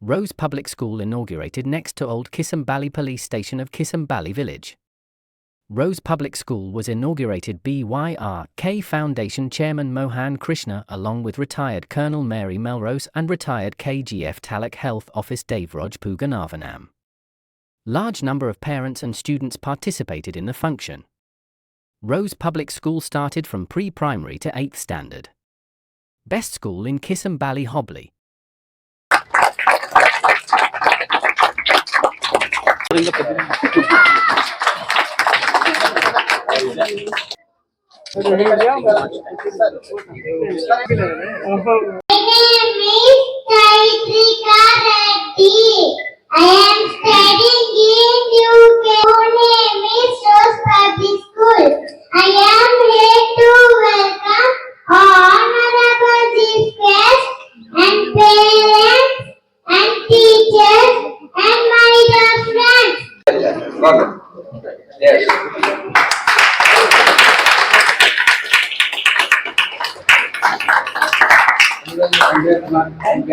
Rose Public School inaugurated next to Old Kisambali Police Station of Kisambali Village. Rose Public School was inaugurated BYRK Foundation Chairman Mohan Krishna along with retired Colonel Mary Melrose and retired KGF Taluk Health Office Devraj Puganavanam. Large number of parents and students participated in the function. Rose Public School started from pre-primary to 8th standard. Best school in Kisambali Hobli. I am studying in UK. My name is Rose Public School. I am here to welcome honorable chief guests and parents and teachers and my dear friends. Welcome. Yes. Thank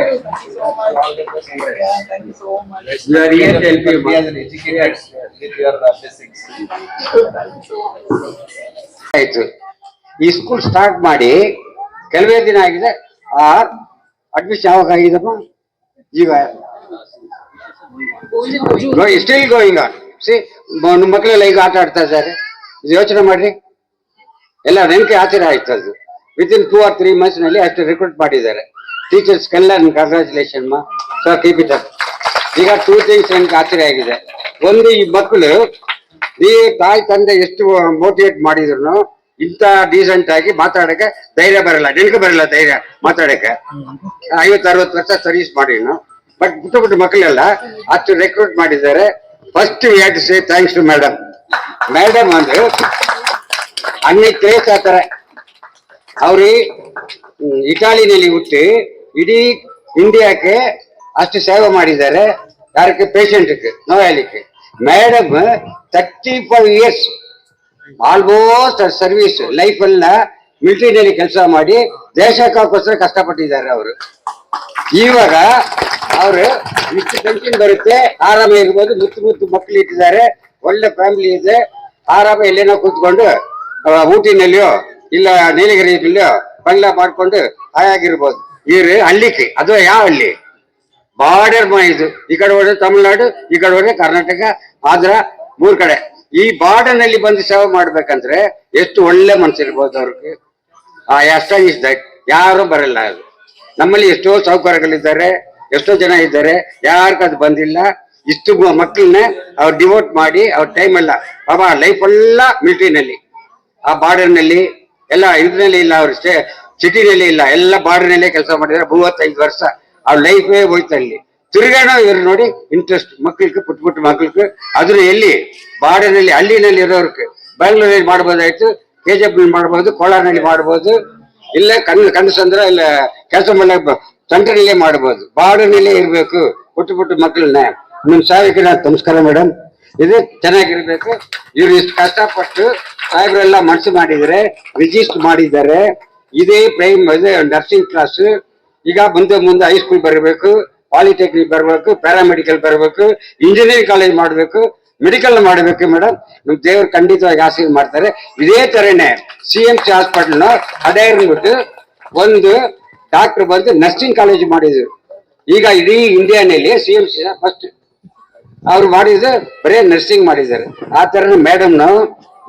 you so much. We are here to help you as an educator with your blessings. ಆಯ್ತು ಈ school start ಮಾಡಿ ಕೆಲವೇ ದಿನ ಆಗಿದೆ admission ಯಾವಾಗ ಆಗಿದಪ್ಪ ಈಗ still going on C ಮಕ್ಕಳೆಲ್ಲ ಈಗ ಆಟ ಆಡ್ತಾ ಇದ್ದಾರೆ ಯೋಚನೆ ಮಾಡ್ರಿ ಎಲ್ಲ ನೆನಪಿ ಆಚರಣೆ ಆಯ್ತು ಅದು ವಿತಿನ್ 2 or 3 months ನಲ್ಲಿ ಅಷ್ಟು ರಿಕ್ರೂಟ್ ಮಾಡಿದ್ದಾರೆ ಟೀಚರ್ಸ್ಗೆಲ್ಲ congratulation so keep it up ಈಗ 2 ಥಿಂಗ್ಸ್ ನನಗೆ ಆಶ್ಚರ್ಯ ಆಗಿದೆ ಒಂದು ಈ ಮಕ್ಕಳು ಈ ತಾಯಿ ತಂದೆ ಎಷ್ಟು ಮೋಟಿವೇಟ್ ಮಾಡಿದ್ರು ಇಂಥ ಡೀಸೆಂಟ್ ಆಗಿ ಮಾತಾಡಕ್ಕೆ ಧೈರ್ಯ ಬರಲ್ಲ ನಿನಗೆ ಬರಲ್ಲ ಧೈರ್ಯ ಮಾತಾಡಕ್ಕೆ 50-60 ವರ್ಷ ಸರ್ವಿಸ್ ಮಾಡಿನು ಬಟ್ ಪುಟ್ಟ ಮಕ್ಕಳೆಲ್ಲ ಅಷ್ಟು ರೆಕ್ರೂಟ್ ಮಾಡಿದ್ದಾರೆ first we have to say thanks to madam ಅಂದ್ರೆ ಅನ್ನಿ ಕ್ಲೇಸ್ ಆತಾರೆ ಅವ್ರಿ ಇಟಾಲಿನಲ್ಲಿ ಹುಟ್ಟಿ ಇಡೀ ಇಂಡಿಯಾಕ್ಕೆ ಅಷ್ಟು ಸೇವೆ ಮಾಡಿದ್ದಾರೆ ಯಾರಕ್ಕೆ ಪೇಷಂಟ್ಗೆ ನೋಯಾಲಿಕ್ಕೆ madam 35 years almost service life ಎಲ್ಲ ಮಿಲಿಟರಿನಲ್ಲಿ ಕೆಲಸ ಮಾಡಿ ದೇಶಕ್ಕೋಸ್ಕರ ಕಷ್ಟಪಟ್ಟಿದ್ದಾರೆ ಅವರು ಇವಾಗ ಅವರು ಇಷ್ಟು ಟೆನ್ಷನ್ ಬರುತ್ತೆ ಆರಾಮ ಇರ್ಬೋದು ಮುತ್ತು ಮಕ್ಕಳು ಇಟ್ಟಿದ್ದಾರೆ ಒಳ್ಳೆ ಫ್ಯಾಮಿಲಿ ಇದೆ ಆರಾಮ ಎಲ್ಲೇನೋ ಕೂತ್ಕೊಂಡು ಊಟಿನಲ್ಲಿಯೋ ಇಲ್ಲ ನೀಲಗಿರಿಯಲ್ಲಿಯೋ ಬಂಗ್ಲಾ ಮಾಡ್ಕೊಂಡು ಹಾಯಾಗಿರ್ಬೋದು ಇವ್ರು ಹಳ್ಳಿಕ್ಕೆ ಅದು ಯಾವ ಹಳ್ಳಿ ಬಾರ್ಡರ್ ಇದು ಈ ಕಡೆ ಹೋದ್ರೆ ತಮಿಳ್ನಾಡು ಈ ಕಡೆ ಹೋದ್ರೆ ಕರ್ನಾಟಕ ಆಂಧ್ರ 3 ಕಡೆ ಈ ಬಾರ್ಡರ್ ನಲ್ಲಿ ಬಂದು ಸೇವೆ ಮಾಡ್ಬೇಕಂದ್ರೆ ಎಷ್ಟು ಒಳ್ಳೆ ಮನ್ಸಿರ್ಬೋದು ಅವ್ರಿಗೆ ಎಷ್ಟಾಗಿಸ್ ದಟ್ ಯಾರು ಬರಲ್ಲ ಅದು ನಮ್ಮಲ್ಲಿ ಎಷ್ಟೋ ಸೌಕರ್ಯಗಳಿದ್ದಾರೆ ಎಷ್ಟೋ ಜನ ಇದ್ದಾರೆ ಯಾರಿಗೂ ಅದು ಬಂದಿಲ್ಲ ಇಷ್ಟು ಮಕ್ಕಳನ್ನ ಅವ್ರು ಡಿವೋಟ್ ಮಾಡಿ ಅವ್ರ ಟೈಮ್ ಎಲ್ಲ ಬಾಬಾ ಲೈಫ್ ಎಲ್ಲ ಮಿಲಿಟರಿನಲ್ಲಿ ಆ ಬಾರ್ಡರ್ ನಲ್ಲಿ ಎಲ್ಲ ಇದ್ರಲ್ಲಿ ಇಲ್ಲ ಅವ್ರು ಸಿಟಿನಲ್ಲಿ ಇಲ್ಲ ಎಲ್ಲ ಬಾರ್ಡರ್ ನಲ್ಲೇ ಕೆಲಸ ಮಾಡಿದ್ದಾರೆ 35 ವರ್ಷ ಅವ್ರ ಲೈಫೇ ಹೋಯ್ತು ಅಲ್ಲಿ ತಿರ್ಗಾನೋ ಇವ್ರು ನೋಡಿ ಇಂಟ್ರೆಸ್ಟ್ ಮಕ್ಕಳಿಗೆ ಪುಟ್ಟ ಮಕ್ಕಳಿಗೆ ಅದ್ರ ಎಲ್ಲಿ ಬಾರ್ಡರ್ನಲ್ಲಿ ಹಳ್ಳಿನಲ್ಲಿ ಇರೋರ್ಗೆ ಬೆಂಗಳೂರಲ್ಲಿ ಮಾಡ್ಬೋದಾಯ್ತು KGF ಮಾಡ್ಬೋದು ಕೋಲಾರ್ನಲ್ಲಿ ಮಾಡ್ಬೋದು ಇಲ್ಲ ಕನಸಂದ್ರ ಇಲ್ಲ ಕೆಲಸ ಮಾಡಕ್ ಸೆಂಟ್ರಲ್ಲೇ ಮಾಡ್ಬೋದು ಬಾರ್ಡರ್ನಲ್ಲೇ ಇರ್ಬೇಕು ಪುಟ್ಟ ಮಕ್ಕಳನ್ನ ನಿಮ್ ಸಾವಿಗೆ ನಮಸ್ಕಾರ ಮೇಡಮ್ ಇದು ಚೆನ್ನಾಗಿರ್ಬೇಕು ಇವ್ರು ಇಷ್ಟು ಕಷ್ಟಪಟ್ಟು ಸಾಹೇಬ್ರೆಲ್ಲ ಮನಸ್ಸು ಮಾಡಿದ್ದಾರೆ ರಿಜಿಸ್ಟರ್ ಮಾಡಿದ್ದಾರೆ ಇದೇ ನರ್ಸಿಂಗ್ ಕ್ಲಾಸ್ ಈಗ ಮುಂದೆ ಹೈಸ್ಕೂಲ್ ಬರಬೇಕು ಪಾಲಿಟೆಕ್ನಿಕ್ ಬರಬೇಕು ಪ್ಯಾರಾಮೆಡಿಕಲ್ ಬರಬೇಕು ಇಂಜಿನಿಯರಿಂಗ್ ಕಾಲೇಜ್ ಮಾಡಬೇಕು ಮೆಡಿಕಲ್ ಮಾಡಬೇಕು ಮೇಡಮ್ ನಮ್ ದೇವ್ರು ಖಂಡಿತವಾಗಿ ಆಶೀರ್ವಾದ ಮಾಡ್ತಾರೆ ಇದೇ ತರನೇ CMC ಹಾಸ್ಪಿಟಲ್ ಅಡೇರ್ಬಿಟ್ಟು ಒಂದು ಡಾಕ್ಟರ್ ಬಂದು ನರ್ಸಿಂಗ್ ಕಾಲೇಜ್ ಮಾಡಿದ್ರು ಈಗ ಇಡೀ ಇಂಡಿಯಾನಲ್ಲಿ CMC ಫಸ್ಟ್ ಅವ್ರು ಮಾಡಿದ್ರು ಬರೀ ನರ್ಸಿಂಗ್ ಮಾಡಿದ್ದಾರೆ ಆ ತರ ಮೇಡಮ್ನು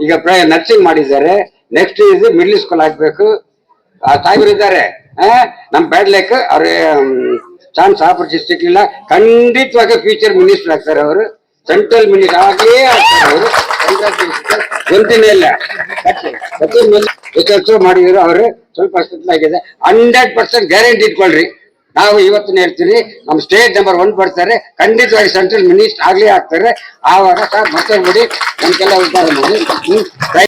ಈಗ ನರ್ಸಿಂಗ್ ಮಾಡಿದ್ದಾರೆ ನೆಕ್ಸ್ಟ್ ಇದು ಮಿಡ್ಲ್ ಸ್ಕೂಲ್ ಹಾಕ್ಬೇಕು ಸಾಹೇಬ್ರು ಇದ್ದಾರೆ ನಮ್ ಬ್ಯಾಡ್ಲೆಕ್ ಅವ್ರ ಚಾನ್ಸ್ ಆಪರ್ಚುನಿಟಿ ಸಿಗ್ಲಿಲ್ಲ ಖಂಡಿತವಾಗಿ ಫ್ಯೂಚರ್ ಮಿನಿಸ್ಟರ್ ಆಗ್ತಾರೆ ಅವರು ಸೆಂಟ್ರಲ್ ಮಿನಿಸ್ಟರ್ ಆಗೇ ಆಗ್ತಾರೆ ಅವರು ಗೊಂತಿನ ಇಲ್ಲ ಎಷ್ಟು ಮಾಡಿದ್ರು ಅವರು ಸ್ವಲ್ಪ ಆಗಿದೆ 100% ಗ್ಯಾರಂಟಿ ಇಟ್ಕೊಳ್ರಿ ನಾವು ಇವತ್ತು ಹೇಳ್ತೀವಿ ನಮ್ಮ ಸ್ಟೇಟ್ ನಂಬರ್ 1 ಬರ್ತಾರೆ ಖಂಡಿತವಾಗಿ ಸೆಂಟ್ರಲ್ ಮಿನಿಸ್ಟರ್ ಆಗ್ಲೇ ಆಗ್ತಾರೆ ಆವಾಗ ಸರ್ ಮತ್ತೆ ಬಿಡಿ ನಮ್ಗೆಲ್ಲ ಉದ್ಧಾರ ಮಾಡಿ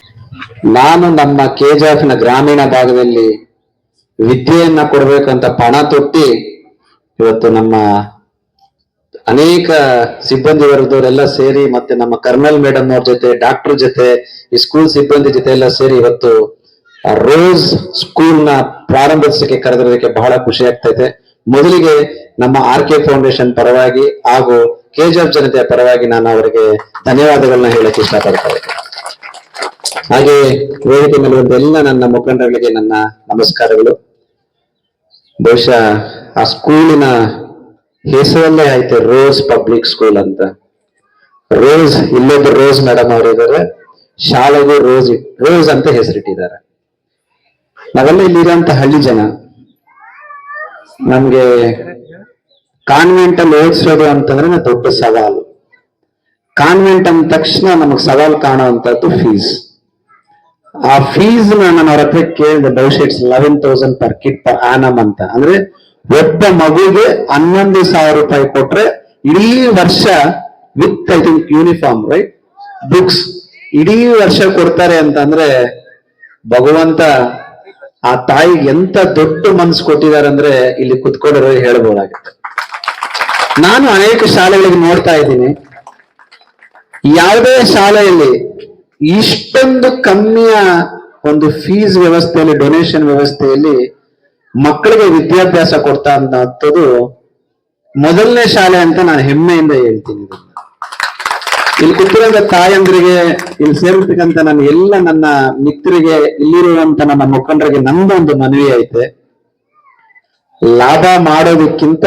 ನಾನು ನಮ್ಮ KGF ಗ್ರಾಮೀಣ ಭಾಗದಲ್ಲಿ ವಿದ್ಯೆಯನ್ನ ಕೊಡ್ಬೇಕಂತ ಪಣ ತೊಟ್ಟಿ ಇವತ್ತು ನಮ್ಮ ಅನೇಕ ಸಿಬ್ಬಂದಿ ವರ್ಗದವರೆಲ್ಲ ಸೇರಿ ಮತ್ತೆ ನಮ್ಮ ಕರ್ನಲ್ ಮೇಡಮ್ ಅವ್ರ ಜೊತೆ ಡಾಕ್ಟರ್ ಜೊತೆ ಈ ಸ್ಕೂಲ್ ಸಿಬ್ಬಂದಿ ಜೊತೆ ಎಲ್ಲ ಸೇರಿ ಇವತ್ತು ರೋಸ್ ಸ್ಕೂಲ್ ನ ಪ್ರಾರಂಭಿಸಕ್ಕೆ ಕರೆದಿರೋದಕ್ಕೆ ಬಹಳ ಖುಷಿ ಆಗ್ತೈತೆ. ಮೊದಲಿಗೆ ನಮ್ಮ RK ಫೌಂಡೇಶನ್ ಪರವಾಗಿ ಹಾಗೂ KGF ಜನತೆಯ ಪರವಾಗಿ ನಾನು ಅವರಿಗೆ ಧನ್ಯವಾದಗಳನ್ನ ಹೇಳಕ್ ಇಷ್ಟಪಡ್ತಾ ಇದ್ದೇನೆ. ಹಾಗೆ ವೇದಿಕೆ ಮೇಲೆ ಬಂದ ಎಲ್ಲ ನನ್ನ ಮುಖಂಡರಿಗೆ ನನ್ನ ನಮಸ್ಕಾರಗಳು. ಬಹುಶಃ ಆ ಸ್ಕೂಲಿನ ಹೆಸರಲ್ಲೇ ಐತೆ ರೋಸ್ ಪಬ್ಲಿಕ್ ಸ್ಕೂಲ್ ಅಂತ. ರೋಸ್, ಇಲ್ಲೊಬ್ಬರು ರೋಸ್ ಮೇಡಮ್ ಅವರಿದ್ದಾರೆ, ಶಾಲೆಗೂ ರೋಸ್ ಅಂತ ಹೆಸರಿಟ್ಟಿದ್ದಾರೆ. ನಾವೆಲ್ಲ ಇಲ್ಲಿರುವಂತ ಹಳ್ಳಿ ಜನ, ನಮ್ಗೆ ಕಾನ್ವೆಂಟ್ ಅಲ್ಲಿ ಓದಿಸೋದು ಅಂತಂದ್ರೆ ದೊಡ್ಡ ಸವಾಲು. ಕಾನ್ವೆಂಟ್ ಅಂದ ತಕ್ಷಣ ನಮಗ್ ಸವಾಲು ಕಾಣುವಂತದ್ದು ಫೀಸ್. ಆ ಫೀಸ್ ನಾನು ಅವ್ರ ಹತ್ರ ಕೇಳಿದೆ. ಬಹುಶಃ it's 11,000 per kid per annum ಅಂತ. ಅಂದ್ರೆ ಒಬ್ಬ ಮಗುಗೆ 11,000 ರೂಪಾಯಿ ಕೊಟ್ರೆ ಇಡೀ ವರ್ಷ with I think uniform, right, books ಇಡೀ ವರ್ಷ ಕೊಡ್ತಾರೆ ಅಂತಂದ್ರೆ ಭಗವಂತ ಆ ತಾಯಿಗೆ ಎಂತ ದೊಡ್ಡ ಮನ್ಸು ಕೊಟ್ಟಿದ್ದಾರೆ ಅಂದ್ರೆ ಇಲ್ಲಿ ಕುತ್ಕೊಂಡಿರೋ ಹೇಳ್ಬೋದಾಗಿತ್ತು. ನಾನು ಅನೇಕ ಶಾಲೆಗಳಿಗೆ ನೋಡ್ತಾ ಇದ್ದೀನಿ, ಯಾವುದೇ ಶಾಲೆಯಲ್ಲಿ ಇಷ್ಟೊಂದು ಕಮ್ಮಿಯ ಒಂದು ಫೀಸ್ ವ್ಯವಸ್ಥೆಯಲ್ಲಿ, ಡೊನೇಷನ್ ವ್ಯವಸ್ಥೆಯಲ್ಲಿ ಮಕ್ಕಳಿಗೆ ವಿದ್ಯಾಭ್ಯಾಸ ಕೊಡ್ತಾ ಅಂತದ್ದು ಮೊದಲನೇ ಶಾಲೆ ಅಂತ ನಾನು ಹೆಮ್ಮೆಯಿಂದ ಹೇಳ್ತೀನಿ. ಇಲ್ಲಿ ಕೂತಿರೋ ತಾಯಂದ್ರಿಗೆ, ಇಲ್ಲಿ ಸೇರಿರ್ತಕ್ಕಂಥ ನನ್ನ ಮಿತ್ರರಿಗೆ, ಇಲ್ಲಿರುವಂತ ನನ್ನ ಮುಖಂಡರಿಗೆ ನಂದೊಂದು ಮನವಿ ಐತೆ. ಲಾಭ ಮಾಡೋದಕ್ಕಿಂತ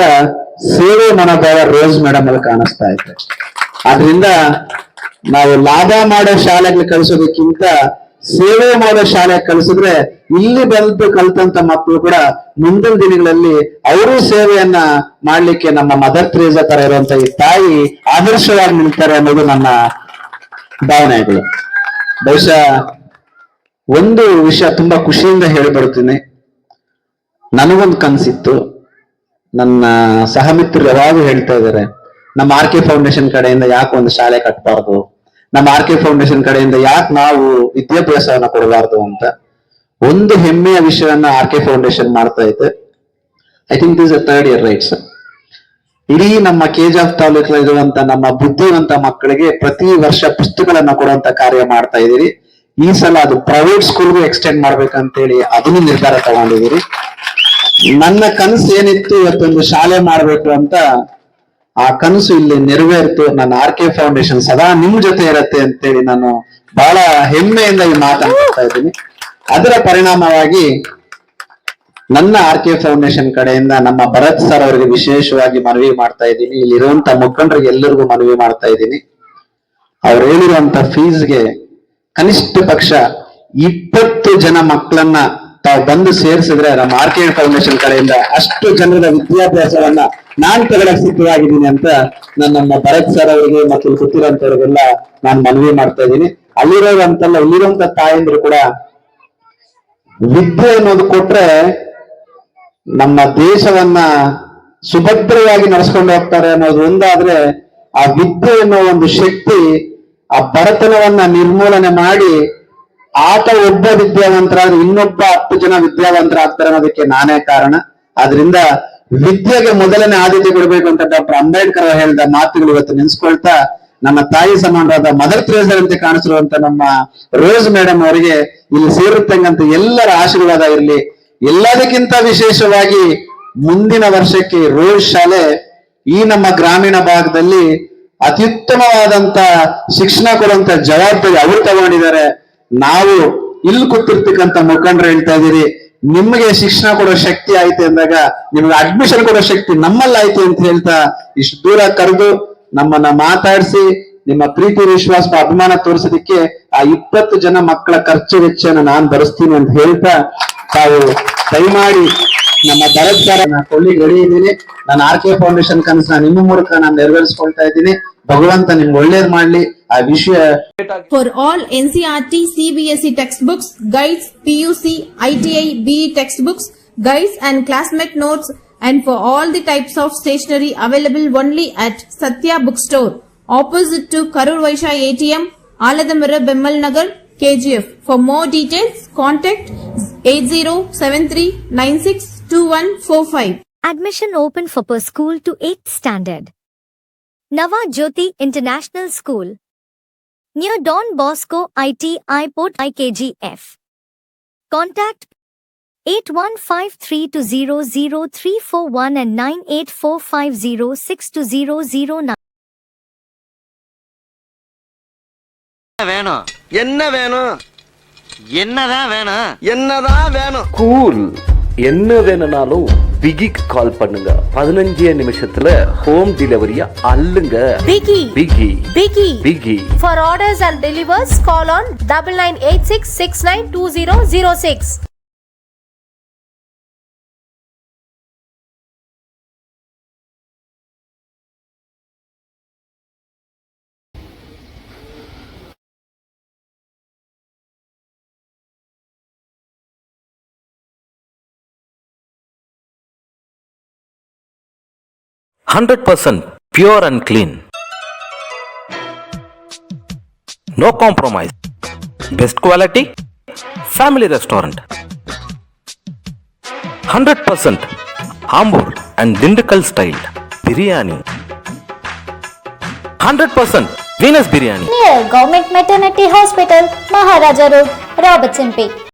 ಸೇವೆ ಮನೋಭಾವ ರೋಸ್ ಮೇಡಮ್ ಅಲ್ಲಿ ಕಾಣಿಸ್ತಾ ಐತೆ. ಆದ್ರಿಂದ ನಾವು ಲಾಭ ಮಾಡೋ ಶಾಲೆಗೆ ಕಳಿಸೋದಕ್ಕಿಂತ ಸೇವೆ ಮಾಡೋ ಶಾಲೆ ಕಳಿಸಿದ್ರೆ ಇಲ್ಲಿ ಬಂದು ಕಲ್ತಂತ ಮಕ್ಕಳು ಕೂಡ ಮುಂದಿನ ದಿನಗಳಲ್ಲಿ ಅವರು ಸೇವೆಯನ್ನ ಮಾಡ್ಲಿಕ್ಕೆ ನಮ್ಮ ಮದರ್ ತೆರೇಸಾ ತರ ಇರುವಂತ ಈ ತಾಯಿ ಆದರ್ಶವಾಗಿ ನಿಲ್ತಾರೆ ಅನ್ನೋದು ನನ್ನ ಭಾವನೆಗಳು. ಬಹುಶಃ ಒಂದು ವಿಷಯ ತುಂಬಾ ಖುಷಿಯಿಂದ ಹೇಳಿಬಿಡ್ತೀನಿ. ನನಗೊಂದು ಕನಸಿತ್ತು, ನನ್ನ ಸಹಮಿತ್ರರು ಯಾವಾಗೂ ಹೇಳ್ತಾ ಇದ್ದಾರೆ, ನಮ್ಮ RK ಫೌಂಡೇಶನ್ ಕಡೆಯಿಂದ ಯಾಕೆ ಒಂದು ಶಾಲೆ ಕಟ್ಟಬಾರ್ದು, ನಮ್ಮ RK ಫೌಂಡೇಶನ್ ಕಡೆಯಿಂದ ಯಾಕೆ ನಾವು ವಿದ್ಯಾಭ್ಯಾಸವನ್ನ ಕೊಡಬಾರ್ದು ಅಂತ. ಒಂದು ಹೆಮ್ಮೆಯ ವಿಷಯವನ್ನ RK ಫೌಂಡೇಶನ್ ಮಾಡ್ತಾ ಇದೆ. I think this 3rd year, right sir. ಇಡೀ ನಮ್ಮ KGF ತಾಲೂಕಿರುವಂತ ನಮ್ಮ ಬುದ್ಧಿವಂತ ಮಕ್ಕಳಿಗೆ ಪ್ರತಿ ವರ್ಷ ಪುಸ್ತಕಗಳನ್ನ ಕೊಡುವಂತ ಕಾರ್ಯ ಮಾಡ್ತಾ ಇದೀರಿ. ಈ ಸಲ ಅದು ಪ್ರೈವೇಟ್ ಸ್ಕೂಲ್ಗೂ ಎಕ್ಸ್ಟೆಂಡ್ ಮಾಡ್ಬೇಕಂತೇಳಿ ಅದನ್ನು ನಿರ್ಧಾರ ತಗೊಂಡಿದ್ದೀರಿ. ನನ್ನ ಕನಸು ಏನಿತ್ತು, ಇವತ್ತೊಂದು ಶಾಲೆ ಮಾಡ್ಬೇಕು ಅಂತ, ಆ ಕನಸು ಇಲ್ಲಿ ನೆರವೇರಿತು. ನನ್ನ RK ಫೌಂಡೇಶನ್ ಸದಾ ನಿಮ್ ಜೊತೆ ಇರತ್ತೆ ಅಂತೇಳಿ ನಾನು ಬಹಳ ಹೆಮ್ಮೆಯಿಂದ ಈ ಮಾತನಾಡ್ತಾ ಇದ್ದೀನಿ. ಅದರ ಪರಿಣಾಮವಾಗಿ ನನ್ನ RK ಫೌಂಡೇಶನ್ ಕಡೆಯಿಂದ ನಮ್ಮ ಭರತ್ ಸರ್ ಅವರಿಗೆ ವಿಶೇಷವಾಗಿ ಮನವಿ ಮಾಡ್ತಾ ಇದ್ದೀನಿ. ಇಲ್ಲಿರುವಂತ ಮುಖಂಡರಿಗೆ ಎಲ್ಲರಿಗೂ ಮನವಿ ಮಾಡ್ತಾ ಇದ್ದೀನಿ. ಅವ್ರು ಹೇಳಿರುವಂತ ಫೀಸ್ಗೆ ಕನಿಷ್ಠ ಪಕ್ಷ 20 ಜನ ಮಕ್ಕಳನ್ನ ತಾವು ಬಂದು ಸೇರಿಸಿದ್ರೆ ನಮ್ಮ RK ಫೌಂಡೇಶನ್ ಕಡೆಯಿಂದ ಅಷ್ಟು ಜನರ ವಿದ್ಯಾಭ್ಯಾಸವನ್ನ ನಾನ್ ತಗೊಳಕ್ ಸಿದ್ಧವಾಗಿದ್ದೀನಿ ಅಂತ ನಮ್ಮ ಭರತ್ ಸರ್ ಅವರಿಗೆ ಮತ್ತು ಗೊತ್ತಿರೋಂಥವ್ರಿಗೆಲ್ಲ ನಾನು ಮನವಿ ಮಾಡ್ತಾ ಇದ್ದೀನಿ. ಅಲ್ಲಿರೋದಂತಲ್ಲ, ಇಲ್ಲಿರುವಂತ ತಾಯಂದ್ರು ಕೂಡ ವಿದ್ಯೆ ಅನ್ನೋದು ಕೊಟ್ರೆ ನಮ್ಮ ದೇಶವನ್ನ ಸುಭದ್ರವಾಗಿ ನಡೆಸ್ಕೊಂಡು ಹೋಗ್ತಾರೆ ಅನ್ನೋದು ಒಂದಾದ್ರೆ, ಆ ವಿದ್ಯೆ ಅನ್ನೋ ಒಂದು ಶಕ್ತಿ ಆ ಬಡತನವನ್ನ ನಿರ್ಮೂಲನೆ ಮಾಡಿ ಆತ ಒಬ್ಬ ವಿದ್ಯಾವಂತರಾದ್ರೆ ಇನ್ನೊಬ್ಬ 10 ಜನ ವಿದ್ಯಾವಂತರಾಗ್ತಾರೆ ಅನ್ನೋದಕ್ಕೆ ನಾನೇ ಕಾರಣ. ಆದ್ರಿಂದ ವಿದ್ಯೆಗೆ ಮೊದಲನೇ ಆದ್ಯತೆ ಕೊಡಬೇಕು ಅಂತ ಡಾಕ್ಟರ್ ಅಂಬೇಡ್ಕರ್ ಹೇಳಿದ ಮಾತುಗಳು ಇವತ್ತು ನೆನ್ಸ್ಕೊಳ್ತಾ, ನಮ್ಮ ತಾಯಿ ಸಮಾನರಾದ ಮದರ್ ತೆರೇಸಾ ಅಂತ ಕಾಣಿಸಿರುವಂತ ನಮ್ಮ ರೋಸ್ ಮೇಡಮ್ ಅವರಿಗೆ ಇಲ್ಲಿ ಸೇರುತ್ತಂಗಂತ ಎಲ್ಲರ ಆಶೀರ್ವಾದ ಇರಲಿ. ಎಲ್ಲದಕ್ಕಿಂತ ವಿಶೇಷವಾಗಿ ಮುಂದಿನ ವರ್ಷಕ್ಕೆ ರೋಸ್ ಶಾಲೆ ಈ ನಮ್ಮ ಗ್ರಾಮೀಣ ಭಾಗದಲ್ಲಿ ಅತ್ಯುತ್ತಮವಾದಂತ ಶಿಕ್ಷಣ ಕೊಡುವಂತ ಜವಾಬ್ದಾರಿ ಅವರು ತಗೊಂಡಿದ್ದಾರೆ. ನಾವು ಇಲ್ಲಿ ಕೂತಿರ್ತಕ್ಕಂಥ ಮುಖಂಡರು ಹೇಳ್ತಾ ಇದೀರಿ, ನಿಮಗೆ ಶಿಕ್ಷಣ ಕೊಡೋ ಶಕ್ತಿ ಐತೆ ಅಂದಾಗ ನಿಮ್ಗೆ ಅಡ್ಮಿಷನ್ ಕೊಡೋ ಶಕ್ತಿ ನಮ್ಮಲ್ಲಿ ಐತೆ ಅಂತ ಹೇಳ್ತಾ ಇಷ್ಟು ದೂರ ಕರೆದು ನಮ್ಮನ್ನ ಮಾತಾಡಿಸಿ ನಿಮ್ಮ ಪ್ರೀತಿ ವಿಶ್ವಾಸ ಅಭಿಮಾನ ತೋರಿಸೋದಕ್ಕೆ ಆ 20 ಜನ ಮಕ್ಕಳ ಖರ್ಚು ವೆಚ್ಚನ ನಾನು ಭರಿಸ್ತೀನಿ ಅಂತ ಹೇಳ್ತಾ, ತಾವು ದಯಮಾಡಿ ನಮ್ಮ ಭರತ್ ಸರ್ ಕೊಳ್ಳಿಗೆ ರೆಡಿ ಇದ್ದೀನಿ. ನಾನು RK ಫೌಂಡೇಶನ್ ಕನಸನ್ನ ನಿಮ್ಮ ಮೂಲಕ ನಾನು ನೆರವೇರಿಸ್ಕೊಳ್ತಾ ಇದ್ದೀನಿ. ಭಗವಂತ ನಿಮ್ಗೆ ಒಳ್ಳೇದ್ ಮಾಡ್ಲಿ. ಆ ವಿಷಯ For all NCERT, CBSE textbooks, guides, PUC, ITI, BE textbooks, guides and classmate notes, and for all the types of stationery available only at Satya Bookstore, opposite to Karur Vaishya ATM, Aladamira, Bemmal Nagar, KGF. For more details, contact 8073962145. Admission open for per school to 8th standard. Nava Jyoti International School, near Don Bosco ITI Port IKGF. Contact 8153200341 and 9845062009. வேணும் என்ன வேணும் என்னதான் வேணும் cool என்ன வேணும்னாலும் பிகிக்கு கால் பண்ணுங்க. 15 நிமிஷத்துல home டெலிவரிய அள்ளுங்க. பிகி. For orders and delivers, call on 9986692006. %100% pure and clean. No compromise. Best quality. Family restaurant. 100% Ambur and Dindigul style biryani. 100% Venus biryani. Near Government Maternity Hospital, Maharaja Road, Robertson Peak.